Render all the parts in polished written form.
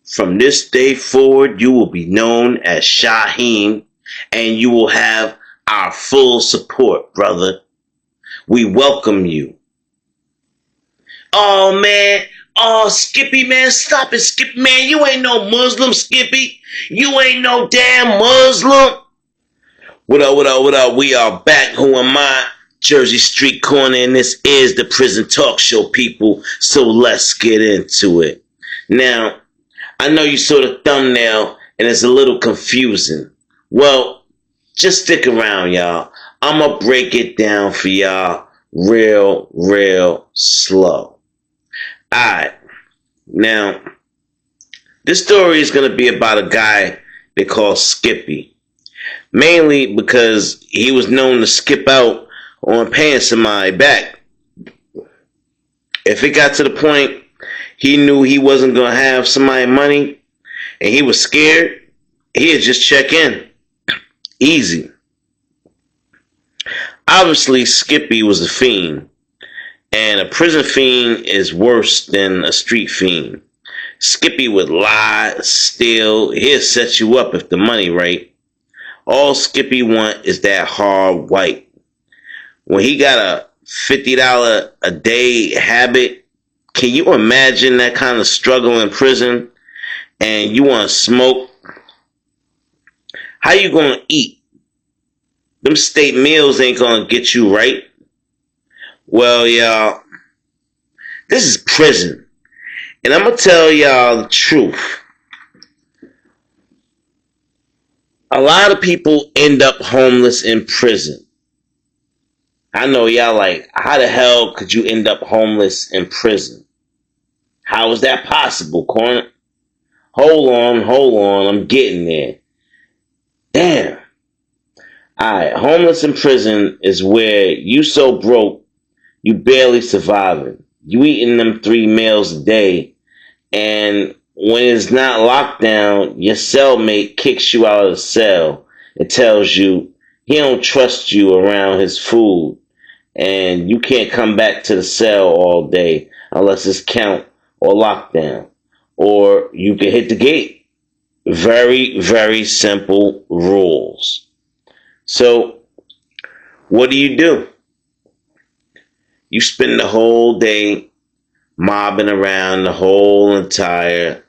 From this day forward, you will be known as Shaheem, and you will have our full support, brother. We welcome you. Oh, man. Oh, Skippy, man. Stop it, Skippy, man. You ain't no Muslim, Skippy. You ain't no damn Muslim. What up, what up, what up? We are back. Who am I? Jersey Street Corner, and this is the Prison Talk Show, people. So let's get into it. Now, I know you saw the thumbnail, and it's a little confusing. Well, just stick around, y'all. I'm going to break it down for y'all real slow. Alright, now, this story is going to be about a guy they call Skippy. Mainly because he was known to skip out on paying somebody back. If it got to the point he knew he wasn't going to have somebody money and he was scared, he'd just check in. Easy. Obviously, Skippy was a fiend. And a prison fiend is worse than a street fiend. Skippy would lie, steal, he'll set you up if the money right. All Skippy want is that hard white. When he got a $50 a day habit, can you imagine that kind of struggle in prison? And you want to smoke? How you going to eat? Them state meals ain't going to get you right. Well, y'all, this is prison. And I'm going to tell y'all the truth. A lot of people end up homeless in prison. I know y'all like, how the hell could you end up homeless in prison? How is that possible, Corner? Hold on, I'm getting there. Damn. Alright, homeless in prison is where you so broke, you barely surviving. You eating them 3 meals a day, and when it's not locked down, your cellmate kicks you out of the cell and tells you he don't trust you around his food, and you can't come back to the cell all day unless it's count or lockdown, or you can hit the gate. Very simple rules. So, what do? You spend the whole day mobbing around the whole entire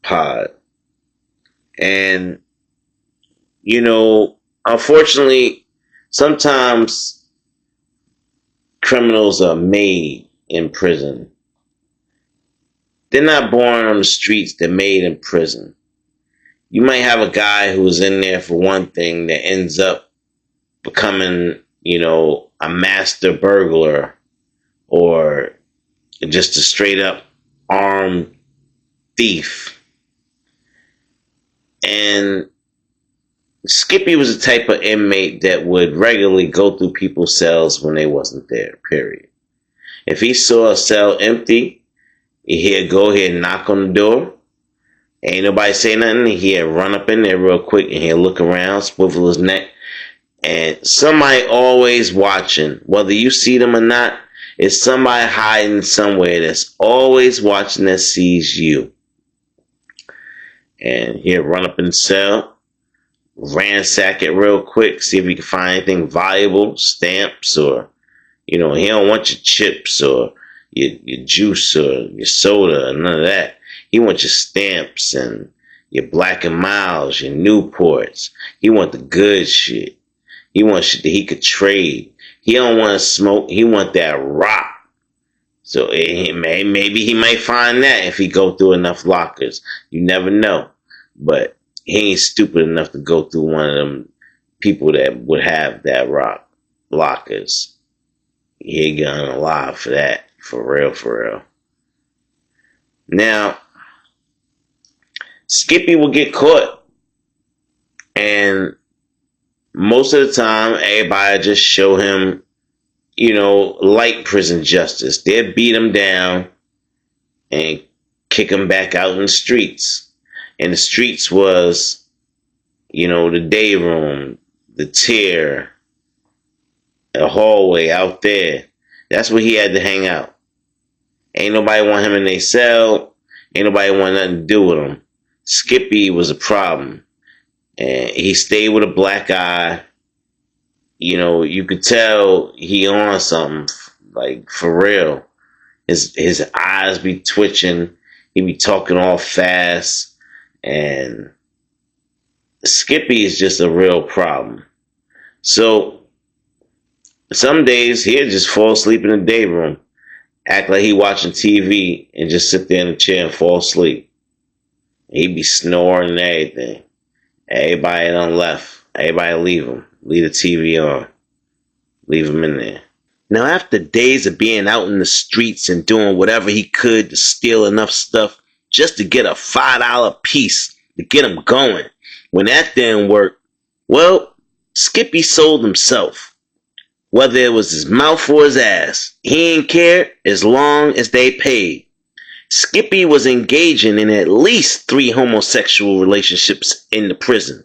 pod. And, unfortunately, sometimes criminals are made in prison. They're not born on the streets, they're made in prison. You might have a guy who's in there for one thing that ends up becoming, a master burglar or just a straight up armed thief. And Skippy was the type of inmate that would regularly go through people's cells when they wasn't there, period. If he saw a cell empty, he'd go ahead and knock on the door. Ain't nobody say nothing. He'd run up in there real quick and he'd look around, swivel his neck. And somebody always watching, whether you see them or not, is somebody hiding somewhere that's always watching that sees you. And he'll run up in the cell, ransack it real quick, see if he can find anything valuable, stamps, or, he don't want your chips or your juice or your soda, none of that. He wants your stamps and your Black and Milds, your Newports. He want the good shit. He wants shit that he could trade. He don't want to smoke. He want that rock. So maybe he might find that if he go through enough lockers. You never know. But he ain't stupid enough to go through one of them people that would have that rock lockers. He ain't gonna lie for that. For real. Now, Skippy will get caught. And most of the time, everybody just show him, light prison justice. They'll beat him down and kick him back out in the streets. And the streets was, the day room, the tier, the hallway out there. That's where he had to hang out. Ain't nobody want him in their cell. Ain't nobody want nothing to do with him. Skippy was a problem. And he stayed with a black eye. You know, you could tell he on something, like for real. His eyes be twitching. He be talking all fast. And Skippy is just a real problem. So some days he'll just fall asleep in the day room, act like he watching TV, and just sit there in the chair and fall asleep. He'd be snoring and everything. Everybody done left. Everybody leave him. Leave the TV on. Leave him in there. Now, after days of being out in the streets and doing whatever he could to steal enough stuff just to get a $5 piece to get him going, when that didn't work, well, Skippy sold himself. Whether it was his mouth or his ass, he didn't care as long as they paid. Skippy was engaging in at least 3 homosexual relationships in the prison.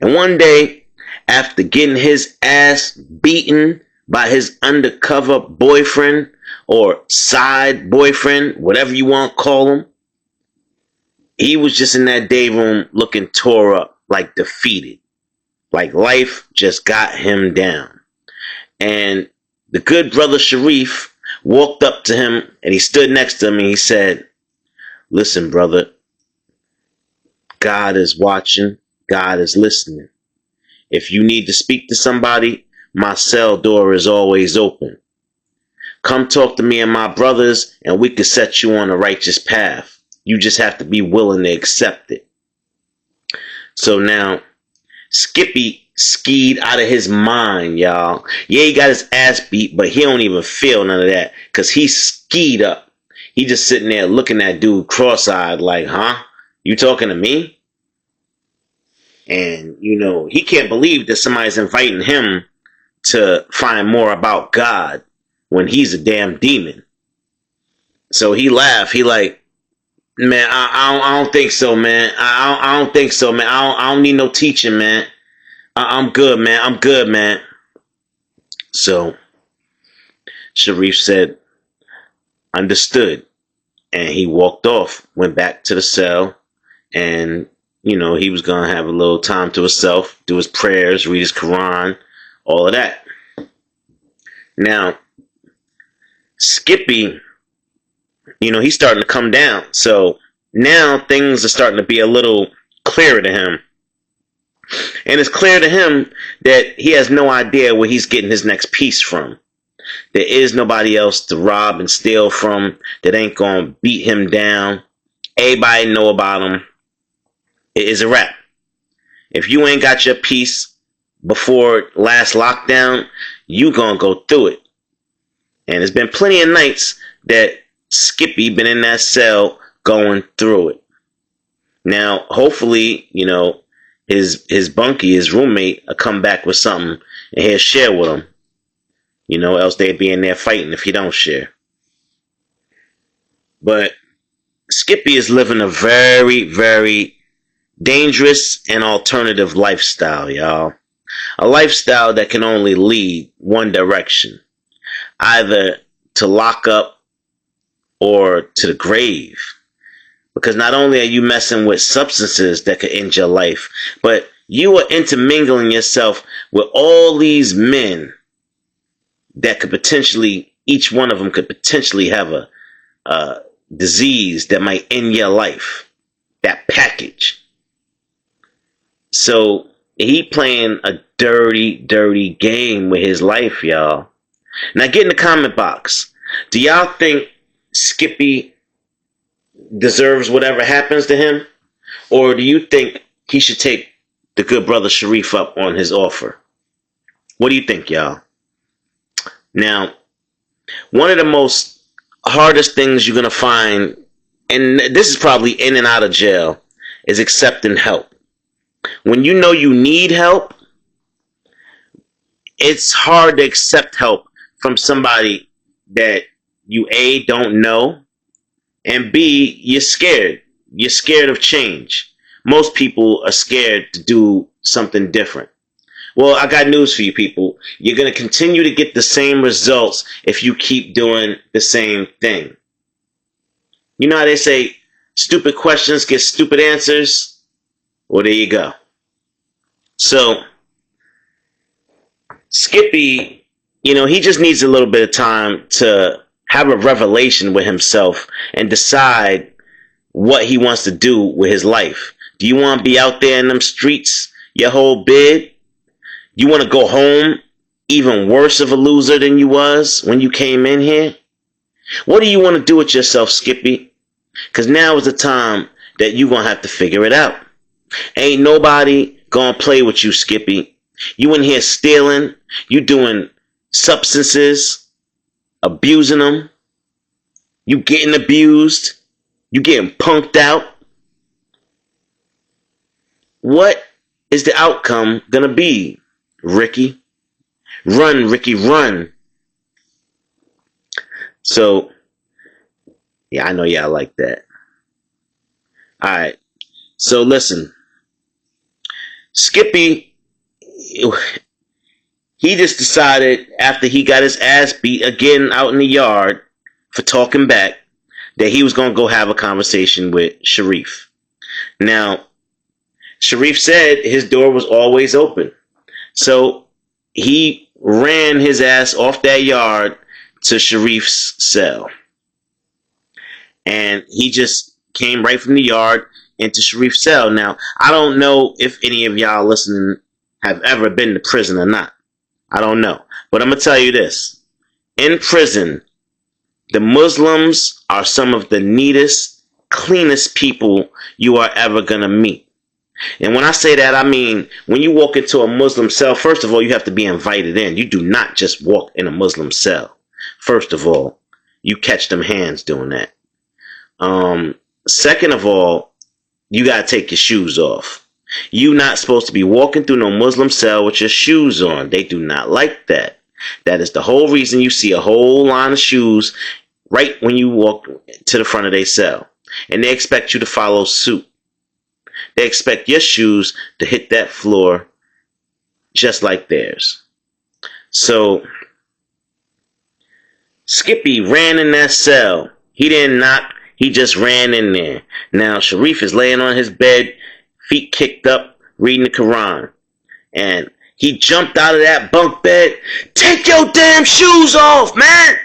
And one day, after getting his ass beaten by his undercover boyfriend or side boyfriend, whatever you want to call him, he was just in that day room looking tore up, like defeated. Like life just got him down. And the good brother Sharif walked up to him and he stood next to him and he said, "Listen, brother, God is watching. God is listening. If you need to speak to somebody, my cell door is always open. Come talk to me and my brothers and we can set you on a righteous path. You just have to be willing to accept it." So now, Skippy skied out of his mind, y'all. Yeah, he got his ass beat, but he don't even feel none of that because he skied up. He just sitting there looking at dude cross-eyed like, huh? You talking to me? And, you know, he can't believe that somebody's inviting him to find more about God when he's a damn demon. So he laughed. He like, "Man, I don't think so, man. I don't think so, man. I don't need no teaching, man. I'm good, man. I'm good, man." So Sharif said, "Understood." And he walked off, went back to the cell, and, you know, he was going to have a little time to himself, do his prayers, read his Quran, all of that. Now, Skippy, you know, he's starting to come down. So now things are starting to be a little clearer to him. And it's clear to him that he has no idea where he's getting his next piece from. There is nobody else to rob and steal from that ain't going to beat him down. Everybody know about him. It is a wrap. If you ain't got your piece before last lockdown, you going to go through it. And there's been plenty of nights that Skippy been in that cell going through it. Now, hopefully, you know, his bunkie, his roommate, will come back with something and he'll share with him. You know, else they'd be in there fighting if he don't share. But Skippy is living a very, very dangerous and alternative lifestyle, y'all. A lifestyle that can only lead one direction. Either to lock up or to the grave. Because not only are you messing with substances that could end your life, but you are intermingling yourself with all these men that could potentially, each one of them could potentially have a disease that might end your life. That package. So he playing a dirty, dirty game with his life, y'all. Now get in the comment box. Do y'all think Skippy deserves whatever happens to him? Or do you think he should take the good brother Sharif up on his offer? What do you think, y'all? Now, one of the most hardest things you're going to find, and this is probably in and out of jail, is accepting help. When you know you need help, it's hard to accept help from somebody that you A, don't know, and B, you're scared. You're scared of change. Most people are scared to do something different. Well, I got news for you people. You're going to continue to get the same results if you keep doing the same thing. You know how they say stupid questions get stupid answers? Well, there you go. So, Skippy, he just needs a little bit of time to have a revelation with himself and decide what he wants to do with his life. Do you want to be out there in them streets your whole bid? You want to go home even worse of a loser than you was when you came in here? What do you want to do with yourself, Skippy? Because now is the time that you're going to have to figure it out. Ain't nobody going to play with you, Skippy. You in here stealing. You doing substances, abusing them. You getting abused. You getting punked out. What is the outcome going to be, Ricky? Run, Ricky, run. So, yeah, I know y'all like that. All right. So, listen. Skippy, he just decided after he got his ass beat again out in the yard for talking back that he was going to go have a conversation with Sharif. Now, Sharif said his door was always open. So, he ran his ass off that yard to Sharif's cell. And he just came right from the yard into Sharif's cell. Now, I don't know if any of y'all listening have ever been to prison or not. I don't know. But I'm going to tell you this. In prison, the Muslims are some of the neatest, cleanest people you are ever going to meet. And when I say that, I mean, when you walk into a Muslim cell, first of all, you have to be invited in. You do not just walk in a Muslim cell. First of all, you catch them hands doing that. Second of all, you got to take your shoes off. You're not supposed to be walking through no Muslim cell with your shoes on. They do not like that. That is the whole reason you see a whole line of shoes right when you walk to the front of their cell. And they expect you to follow suit. They expect your shoes to hit that floor just like theirs. So, Skippy ran in that cell. He didn't knock. He just ran in there. Now, Sharif is laying on his bed, feet kicked up, reading the Quran. And he jumped out of that bunk bed. Take your damn shoes off, man!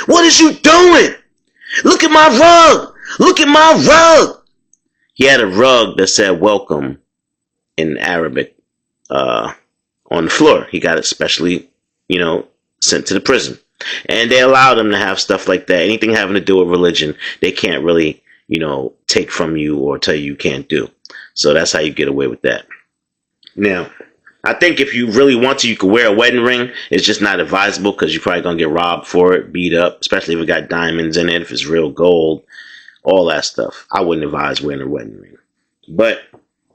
What is you doing? Look at my rug! Look at my rug! He had a rug that said welcome in Arabic on the floor. He got it specially, sent to the prison. And they allowed him to have stuff like that. Anything having to do with religion, they can't really, take from you or tell you can't do. So that's how you get away with that. Now, I think if you really want to, you could wear a wedding ring. It's just not advisable because you're probably going to get robbed for it, beat up, especially if it got diamonds in it, if it's real gold, all that stuff. I wouldn't advise wearing a wedding ring. But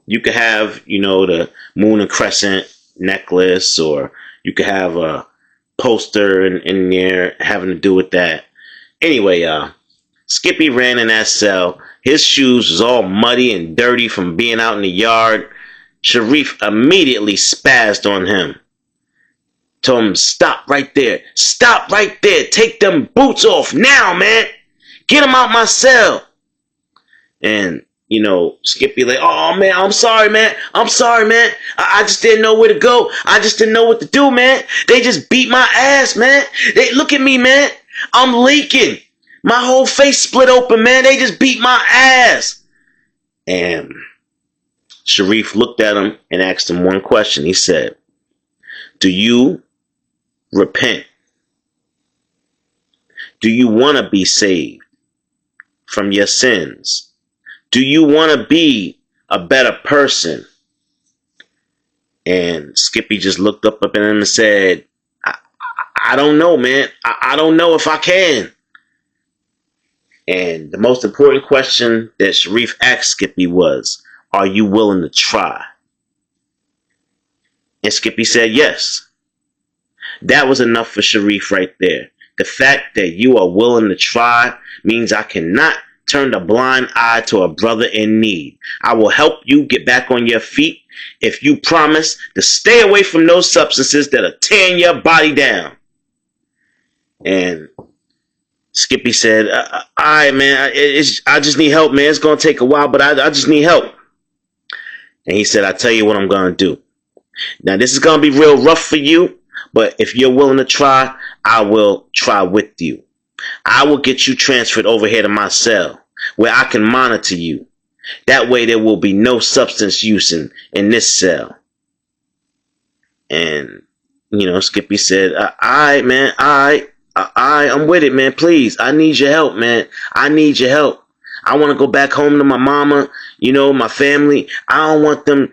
you could have, the moon and crescent necklace, or you could have a poster in there having to do with that. Anyway, Skippy ran in that cell. His shoes was all muddy and dirty from being out in the yard. Sharif immediately spazzed on him. Told him, stop right there. Stop right there. Take them boots off now, man. Get them out my cell. And, Skippy like, oh, man, I'm sorry, man. I'm sorry, man. I just didn't know where to go. I just didn't know what to do, man. They just beat my ass, man. They look at me, man. I'm leaking. My whole face split open, man. They just beat my ass. And Sharif looked at him and asked him one question. He said, do you repent? Do you want to be saved from your sins? Do you want to be a better person? And Skippy just looked up at him and said, I don't know, man. I don't know if I can. And the most important question that Sharif asked Skippy was, are you willing to try? And Skippy said yes. That was enough for Sharif right there. The fact that you are willing to try means I cannot turn a blind eye to a brother in need. I will help you get back on your feet if you promise to stay away from those substances that are tearing your body down. And Skippy said, "All right, man. I just need help, man. It's gonna take a while, but I just need help." And he said, "I tell you what I'm gonna do. Now this is gonna be real rough for you, but if you're willing to try, I will try with you. I will get you transferred over here to my cell, where I can monitor you. That way, there will be no substance use in this cell." And Skippy said, "All right, man. I'm with it, man. Please, I need your help, man. I need your help. I want to go back home to my mama, my family. I don't want them,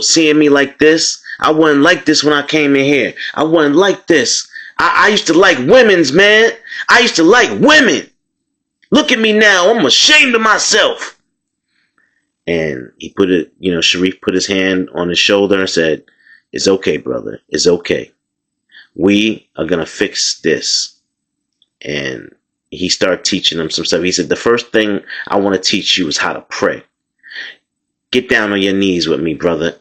seeing me like this. I wasn't like this when I came in here. I wasn't like this. I used to like women's, man. I used to like women. Look at me now. I'm ashamed of myself." And he put it, Sharif put his hand on his shoulder and said, "It's okay, brother. It's okay. We are going to fix this." And he started teaching him some stuff. He said, "The first thing I want to teach you is how to pray. Get down on your knees with me, brother.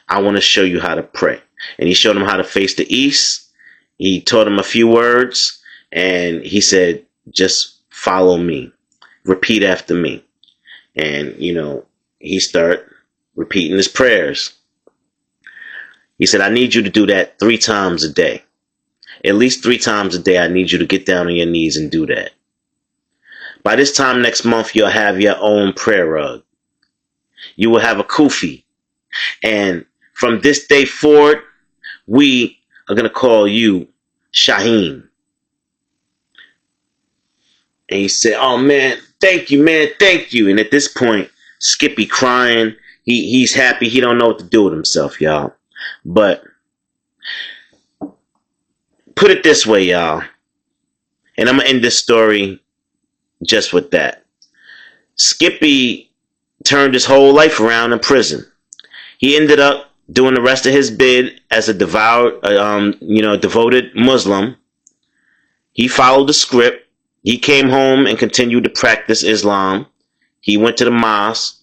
I want to show you how to pray." And he showed him how to face the east. He taught him a few words. And he said, "Just follow me. Repeat after me." And, he started repeating his prayers. He said, "I need you to do that 3 times a day. At least 3 times a day, I need you to get down on your knees and do that. By this time next month, you'll have your own prayer rug. You will have a kufi. And from this day forward, we are going to call you Shaheen." And he said, "Oh, man, thank you, man. Thank you." And at this point, Skippy crying. He's happy. He don't know what to do with himself, y'all. But put it this way, y'all. And I'm going to end this story just with that. Skippy turned his whole life around in prison. He ended up doing the rest of his bid as a devoted Muslim. He followed the script. He came home and continued to practice Islam. He went to the mosque.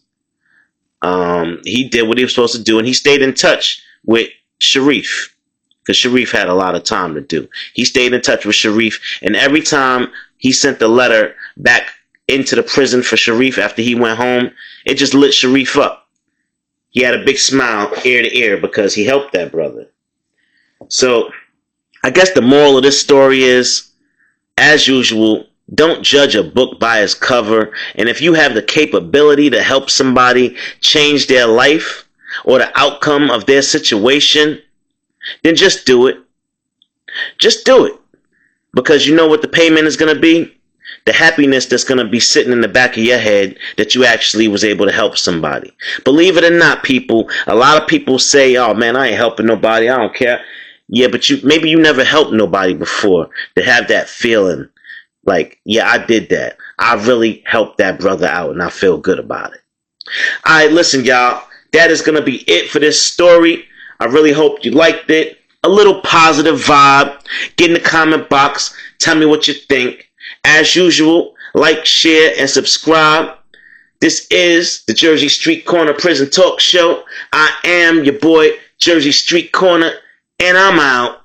He did what he was supposed to do, and he stayed in touch with Sharif, because Sharif had a lot of time to do. He stayed in touch with Sharif, and every time he sent the letter back into the prison for Sharif after he went home, it just lit Sharif up. He had a big smile ear to ear because he helped that brother. So I guess the moral of this story is, as usual, don't judge a book by its cover. And if you have the capability to help somebody change their life or the outcome of their situation, then just do it. Just do it. Because you know what the payment is going to be? The happiness that's going to be sitting in the back of your head that you actually was able to help somebody. Believe it or not, people, a lot of people say, "Oh man, I ain't helping nobody. I don't care." Yeah, but maybe you never helped nobody before to have that feeling like, yeah, I did that. I really helped that brother out and I feel good about it. All right, listen, y'all. That is going to be it for this story. I really hope you liked it. A little positive vibe. Get in the comment box. Tell me what you think. As usual, like, share, and subscribe. This is the Jersey Street Corner Prison Talk Show. I am your boy, Jersey Street Corner, and I'm out.